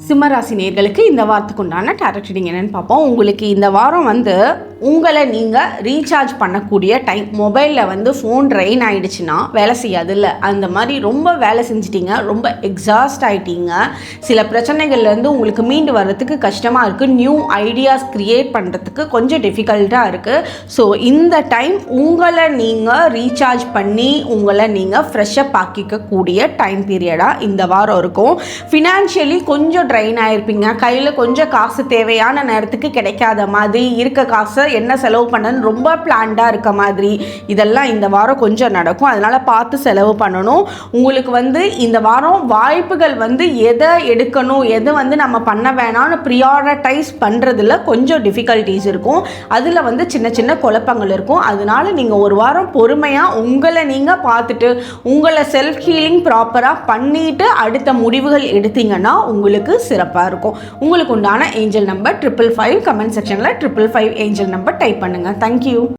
சிம்மராசி நேயர்களுக்கு இந்த வாரத்துக்கு உண்டான டாரட் ரீடிங் என்னன்னு பார்ப்போம். உங்களுக்கு இந்த வாரம் உங்களை நீங்கள் ரீசார்ஜ் பண்ணக்கூடிய டைம். மொபைலில் ஃபோன் ட்ரெயின் ஆகிடுச்சுன்னா வேலை செய்யாது இல்லை, அந்த மாதிரி ரொம்ப வேலை செஞ்சிட்டிங்க, ரொம்ப எக்ஸாஸ்ட் ஆகிட்டீங்க. சில பிரச்சனைகள்லேருந்து உங்களுக்கு மீண்டு வர்றதுக்கு கஷ்டமாக இருக்குது. நியூ ஐடியாஸ் க்ரியேட் பண்ணுறதுக்கு கொஞ்சம் டிஃபிகல்ட்டாக இருக்குது. ஸோ இந்த டைம் உங்களை நீங்கள் ரீசார்ஜ் பண்ணி உங்களை நீங்கள் ஃப்ரெஷ்ஷப் ஆக்கிக்கக்கூடிய டைம் பீரியடாக இந்த வாரம் இருக்கும். ஃபினான்ஷியலி கொஞ்சம் ட்ரெயின் ஆகிருப்பீங்க. கையில் கொஞ்சம் காசு தேவையான நேரத்துக்கு கிடைக்காத மாதிரி, இருக்க காசை என்ன செலவு பண்ணணும்னு ரொம்ப பிளான்டாக இருக்க மாதிரி, இதெல்லாம் இந்த வாரம் கொஞ்சம் நடக்கும். அதனால் பார்த்து செலவு பண்ணணும். உங்களுக்கு இந்த வாரம் வாய்ப்புகள் எதை எடுக்கணும், எது நம்ம பண்ண வேணாம்னு ப்ரியாரிட்டைஸ் பண்ணுறதுல கொஞ்சம் டிஃபிகல்ட்டிஸ் இருக்கும். அதில் சின்ன சின்ன குழப்பங்கள் இருக்கும். அதனால நீங்கள் ஒரு வாரம் பொறுமையாக உங்களை நீங்கள் பார்த்துட்டு உங்களை செல்ஃப் ஹீலிங் ப்ராப்பராக பண்ணிவிட்டு அடுத்த முடிவுகள் எடுத்தீங்கன்னா உங்களுக்கு சிறப்பாக இருக்கும். உங்களுக்கு உண்டான ஏஞ்சல் நம்பர் 555. கமெண்ட் செக்ஷனில் 555 ஏஞ்சல் நம்பர் டைப் பண்ணுங்கள். தேங்க்யூ.